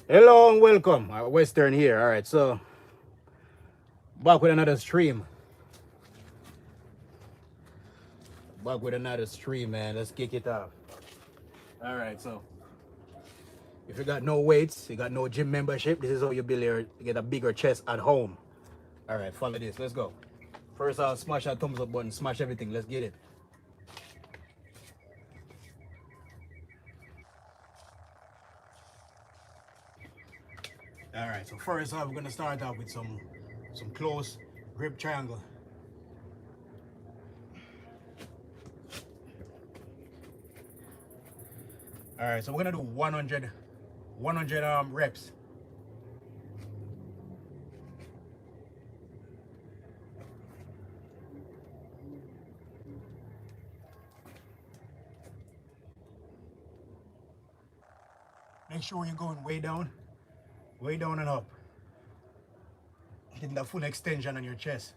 Hello and welcome. Western here. All right, so back with another stream. Back with another stream, man. Let's kick it off. All right, so if you got no weights, you got no gym membership, this is how you build your get a bigger chest at home. All right, follow this. Let's go. First, I'll smash that thumbs up button. Smash everything. Let's get it. All right. So first off, we're gonna start off with some close grip triangle. All right. So we're gonna do 100 reps. Make sure you're going way down and up. Getting that full extension on your chest.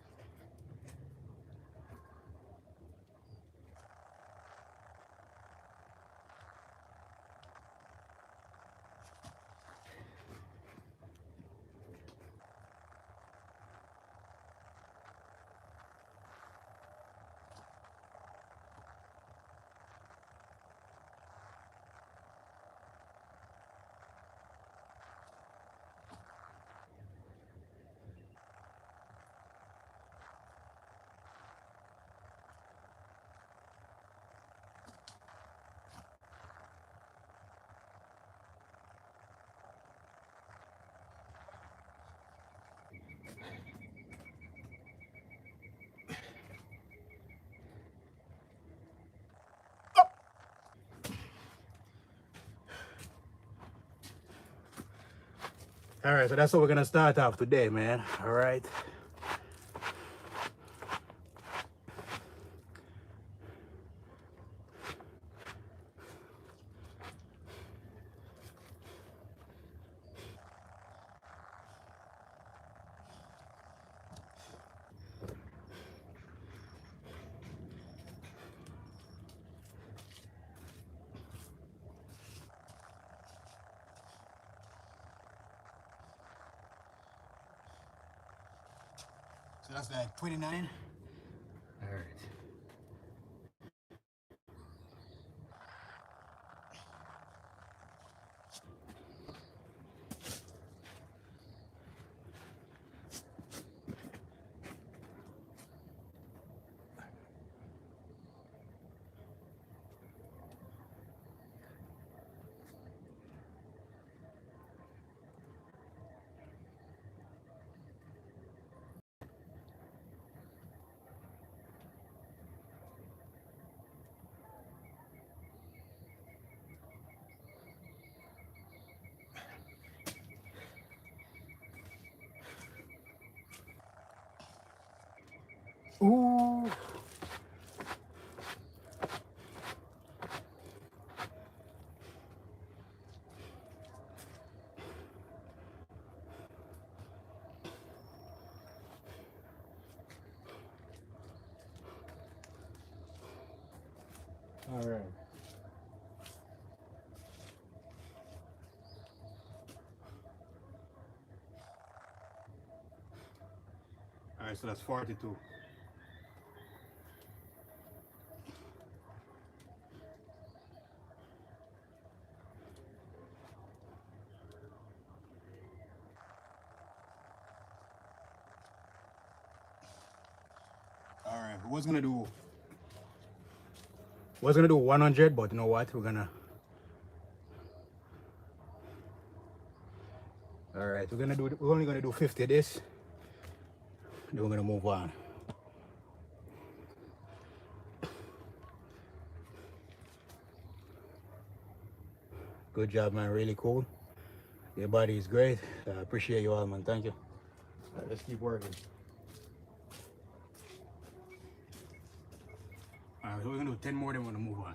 All right, so that's what we're gonna start off today, man. All right. So that's like 29. All right. Ooh. All right. All right, so that's 42. All right, we was gonna do 100, but you know what? All right, we're only gonna do 50 of this. Then we're gonna move on. Good job, man. Really cool. Your body is great. I appreciate you all, man. Thank you. All right, let's keep working. All right, so we're gonna do 10 more, then we're gonna move on.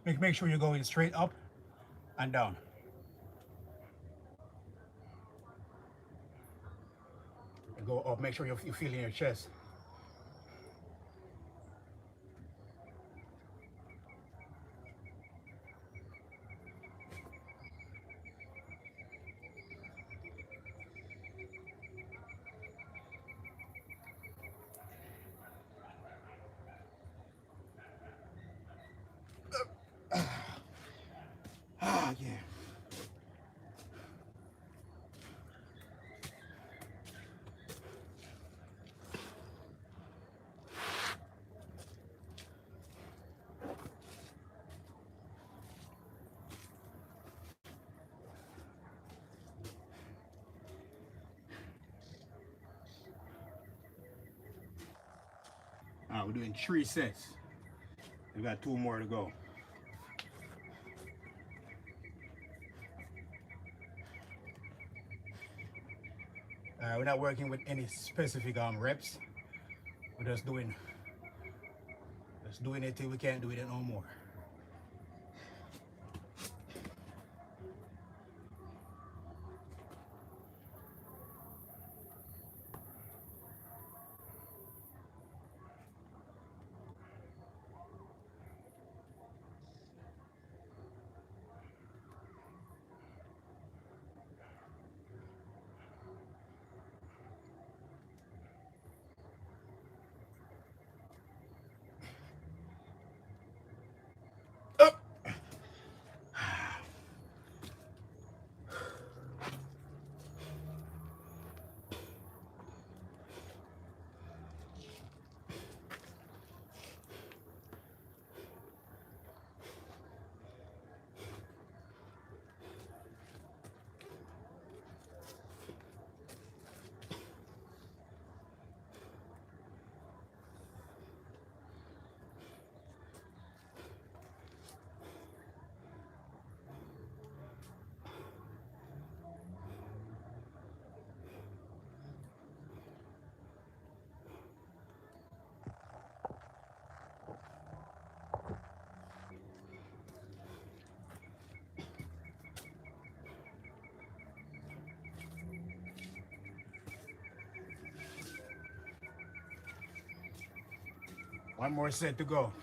Make sure you're going straight up and down. Go up, make sure you're feeling your chest. Ah, yeah. We're doing 3 sets. We got 2 more to go. We're not working with any specific reps. We're just doing it till we can't do it no more. Up. One more set to go.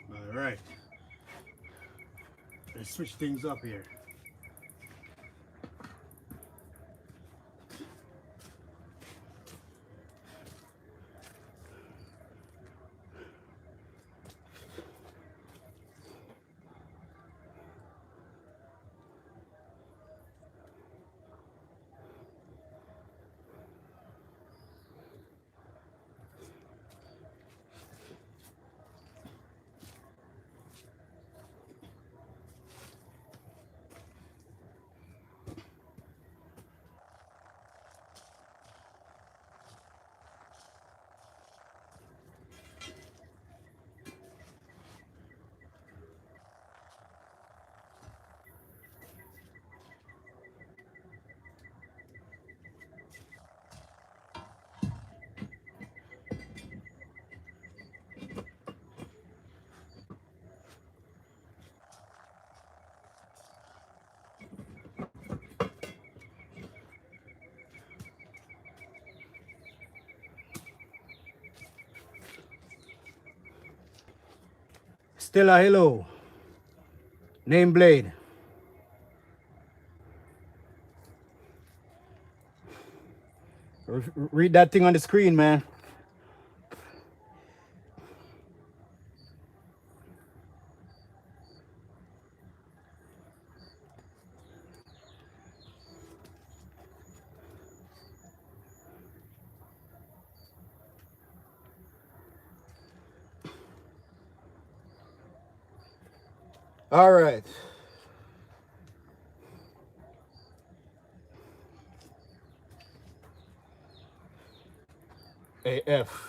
All right. Let's switch things up here. Stella, hello. Name Blade. Read that thing on the screen, man. All right. AF.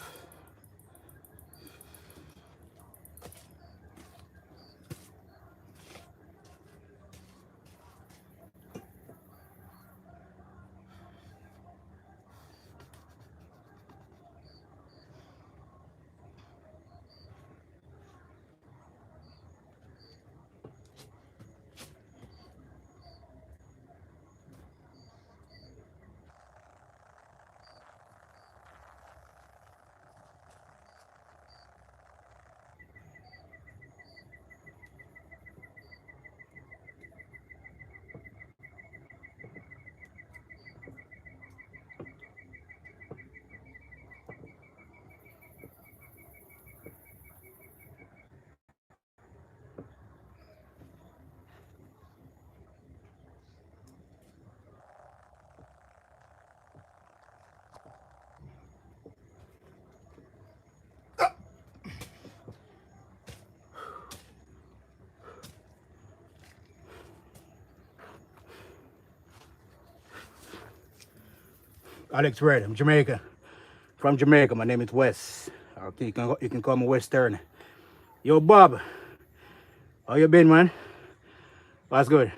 Alex Red, I'm Jamaica. From Jamaica, my name is Wes. Okay, you can call me Western. Yo, Bob, how you been, man? What's good?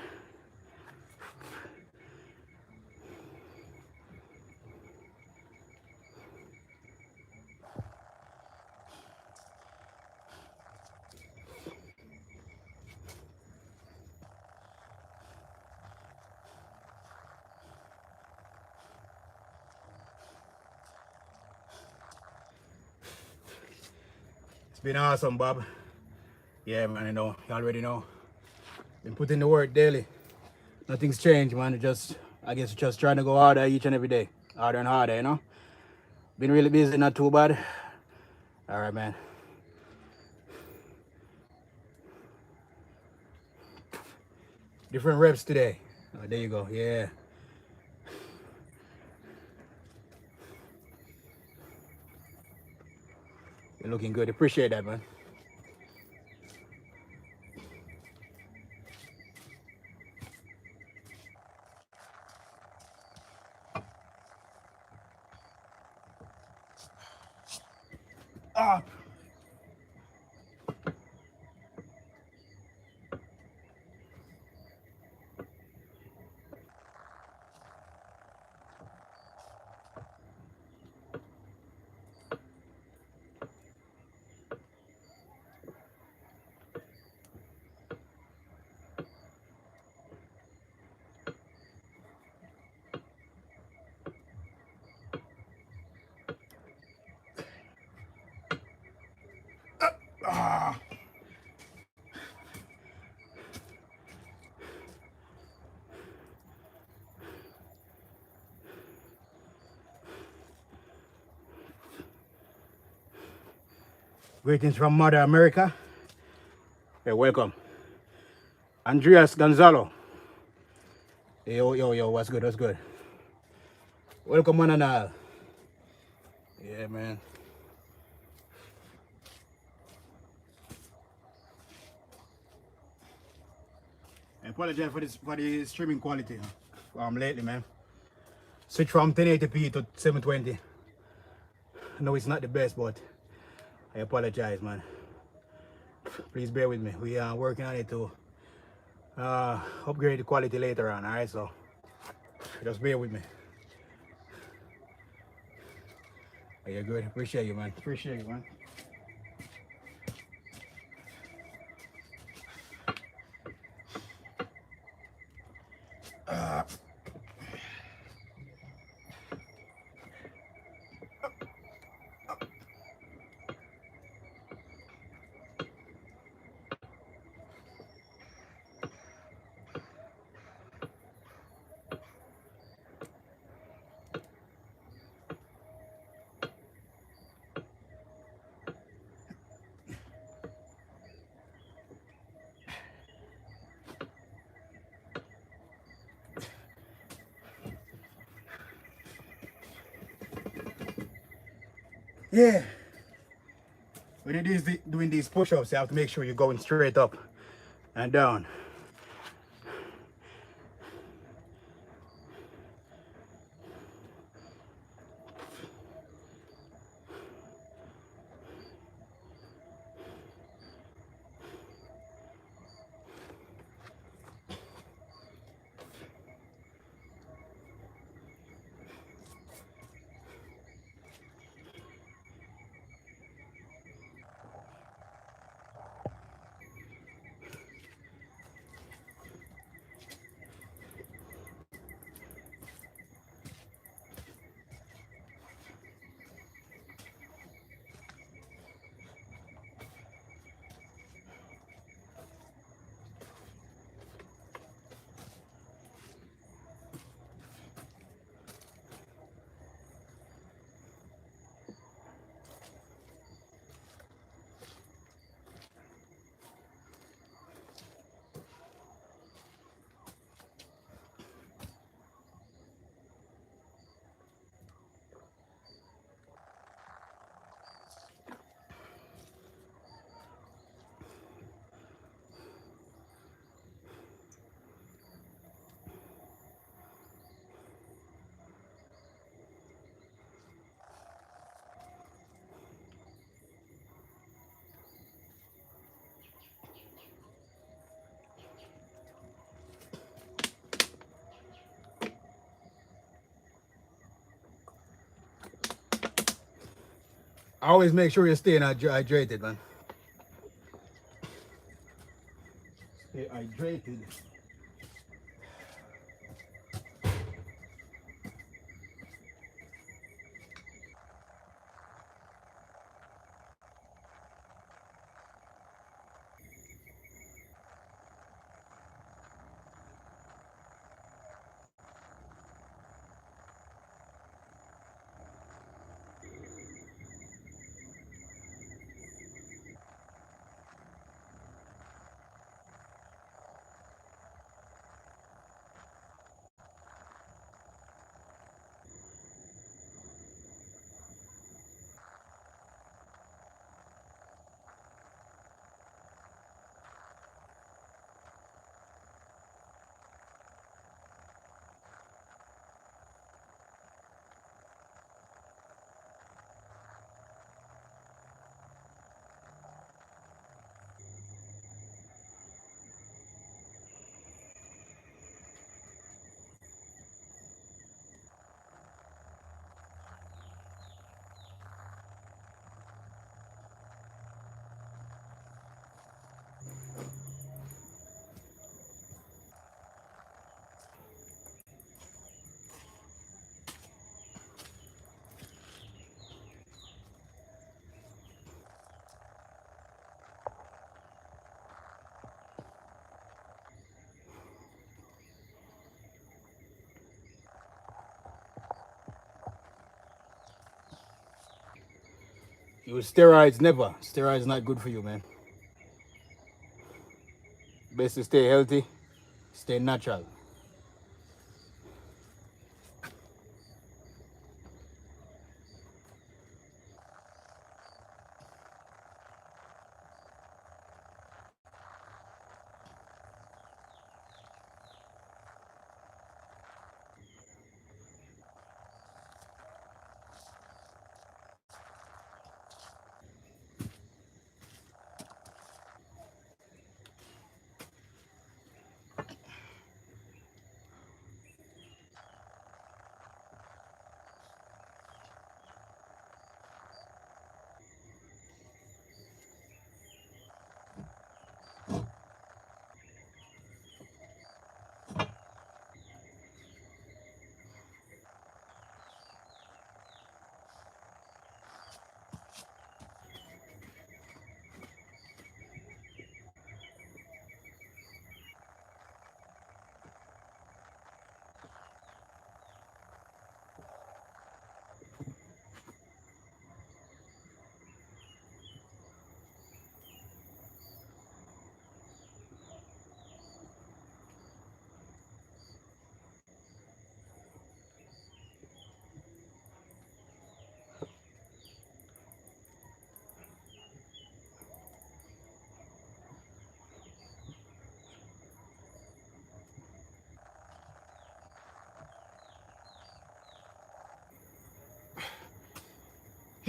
It's been awesome, Bob. Yeah, man, you know, you already know. Been putting the work daily. Nothing's changed, man. I guess just trying to go harder each and every day. Harder and harder, you know? Been really busy, not too bad. All right, man. Different reps today. Oh, there you go, yeah. You're looking good. Appreciate that, man. Ah. Ah. Greetings from Mother America. Hey, welcome. Andreas Gonzalo. Hey, yo, what's good, what's good? Welcome, man and all. Yeah, man. I apologize for the streaming quality lately, man. Switch from 1080p to 720. No, it's not the best, but I apologize, man. Please bear with me. We are working on it to upgrade the quality later on, alright? So just bear with me. Oh, you're good. Appreciate you, man. Appreciate you, man. Yeah. When it is doing these push-ups, you have to make sure you're going straight up and down. Always make sure you're staying hydrated, man. Stay hydrated. Use steroids never. Steroids not good for you, man. Best to stay healthy, stay natural.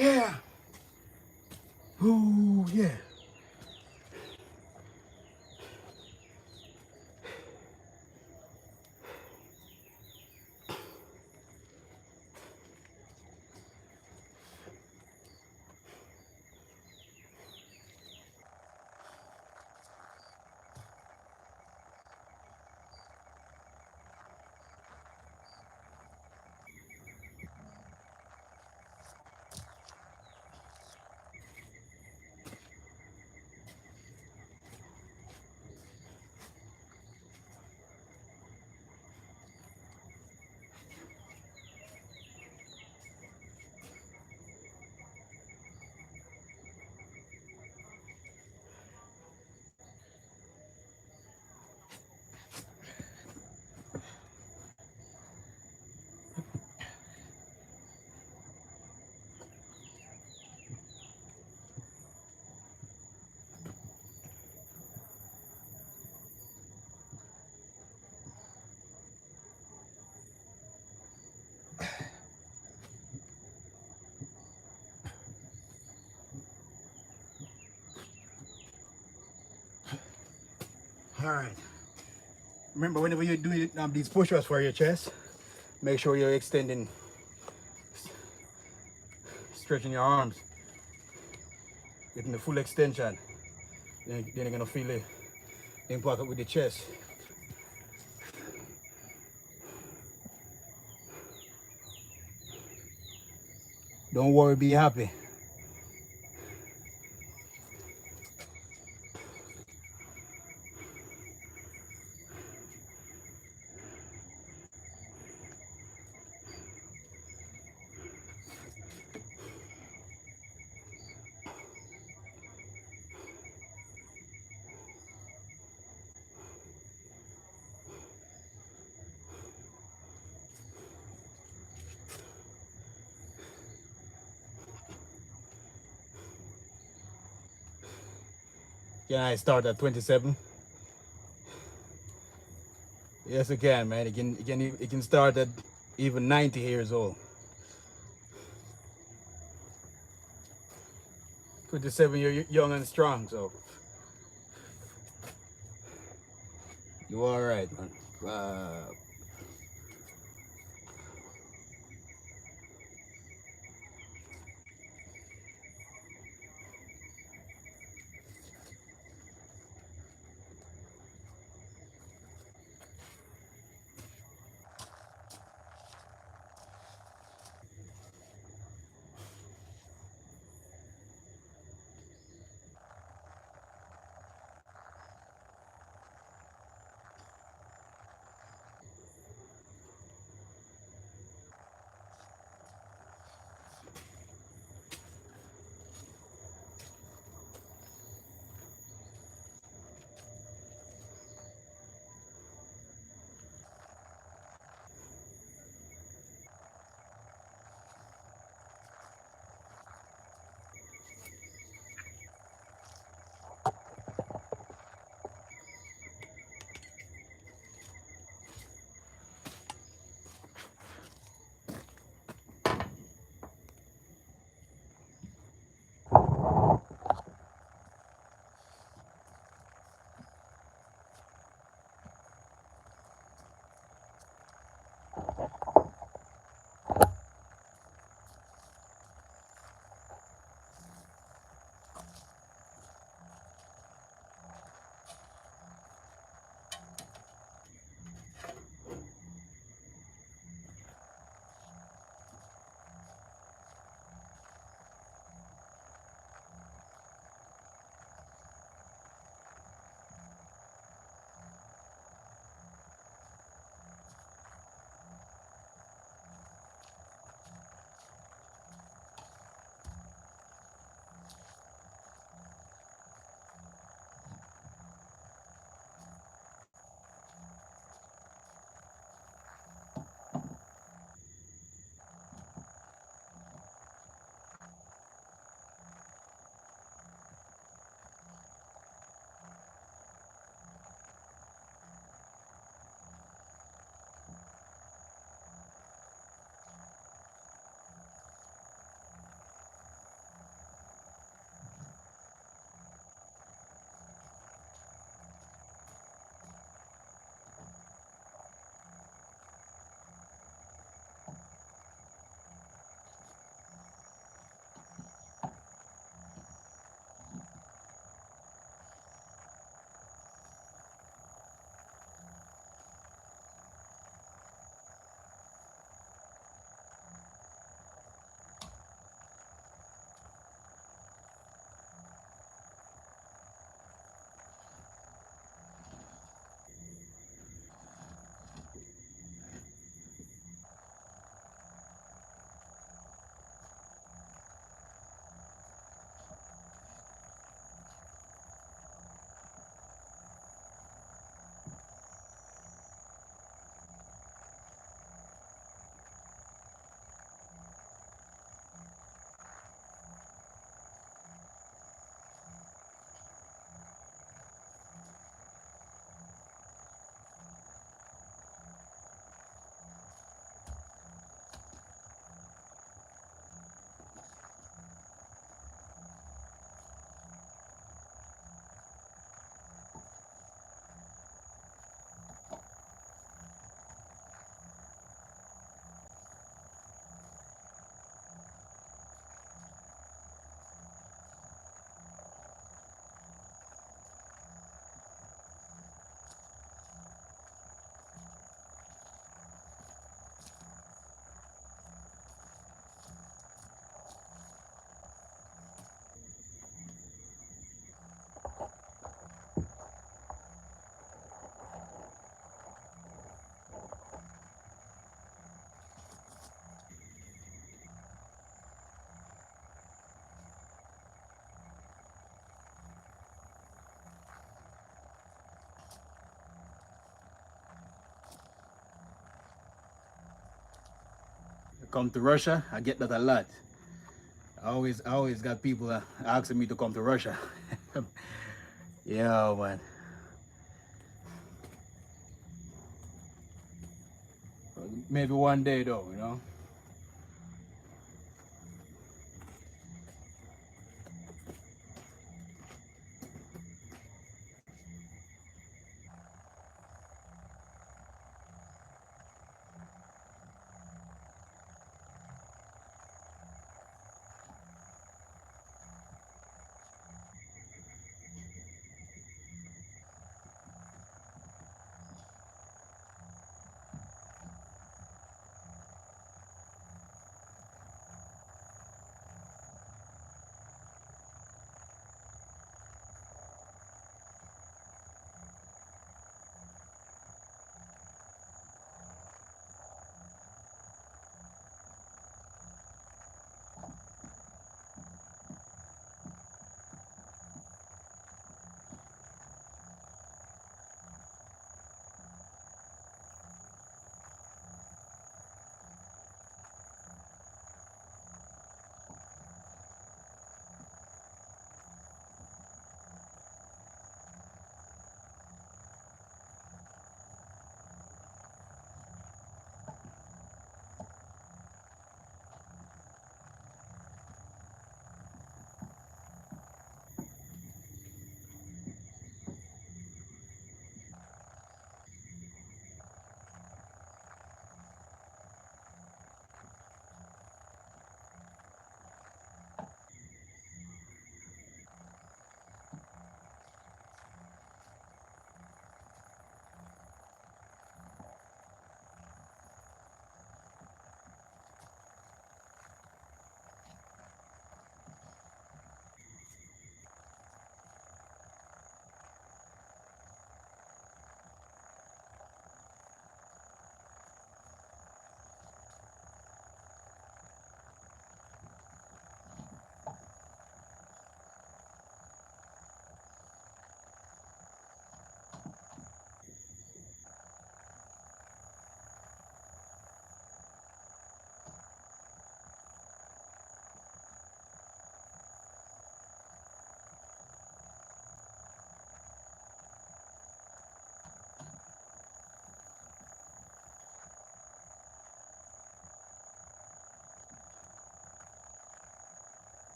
Yeah. Ooh, yeah. All right. Remember, whenever you're doing these push-ups for your chest, make sure you're extending, stretching your arms, getting the full extension. Then you're gonna feel the impact with the chest. Don't worry, be happy. Can I start at 27? Yes, it can, man. It can start at even 90 years old. 27, you're young and strong, so you all right, man. come to Russia. I get that a lot. I always got people asking me to come to Russia. Yeah, man. Maybe one day though, you know.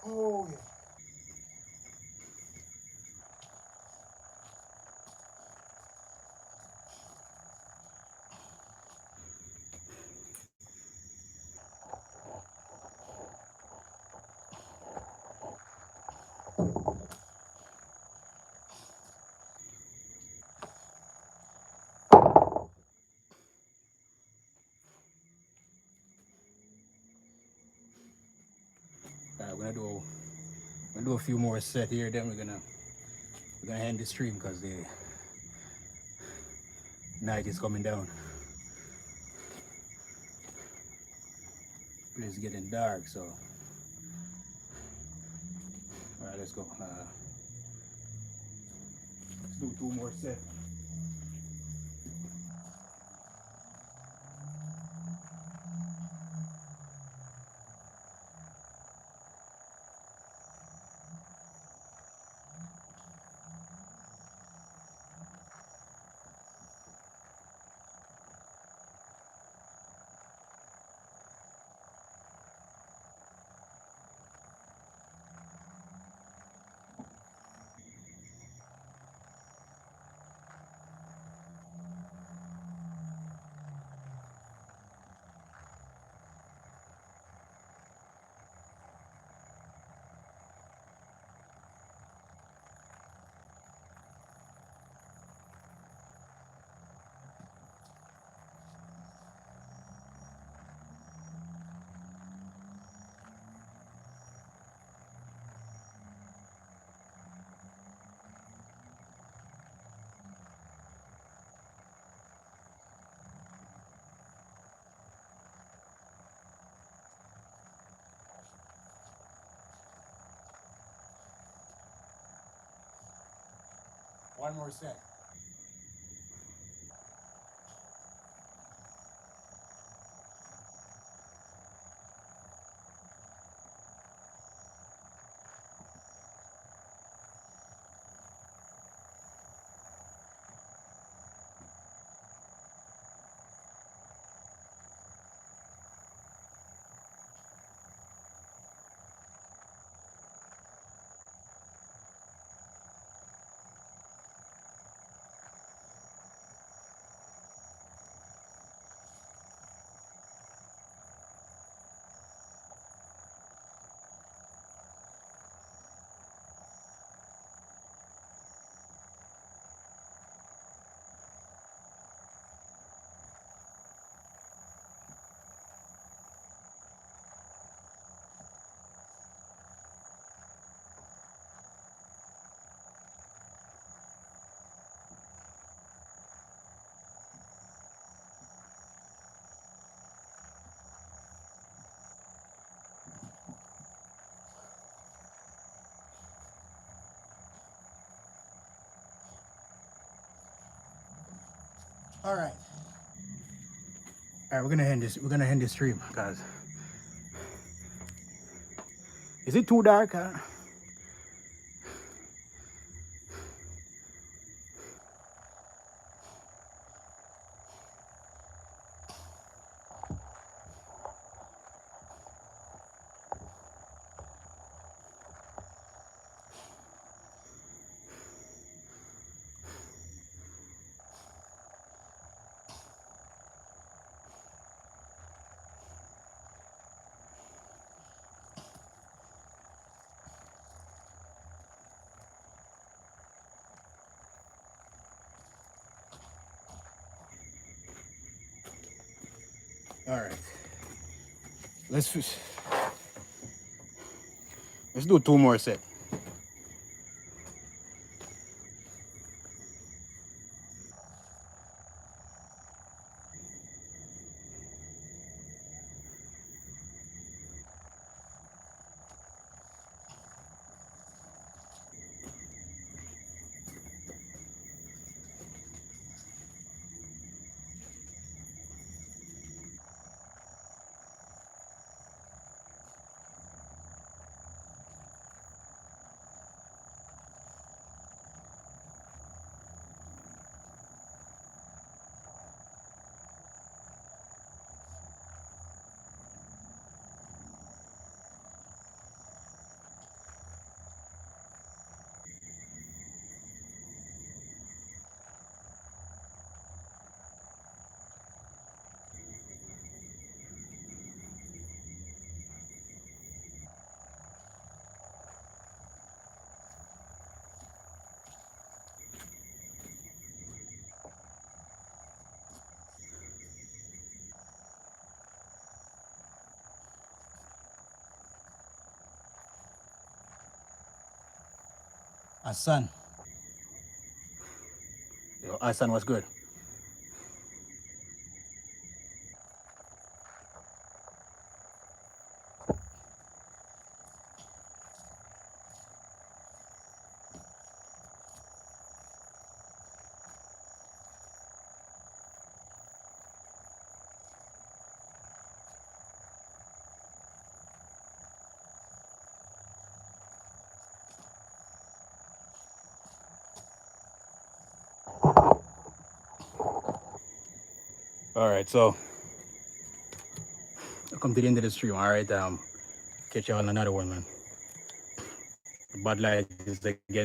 Oh yeah. All right, we're gonna do a few more set here. Then we're gonna end the stream because the night is coming down. It's getting dark, so all right, let's go. Let's do two more sets. One more set. All right. All right, we're gonna end this. We're gonna end the stream, guys. Is it too dark? All right. Let's do two more sets. Hassan. Yo, Hassan was good. All right, so I'll come to the end of the stream. All right, catch you on another one, man. Bud Light is again.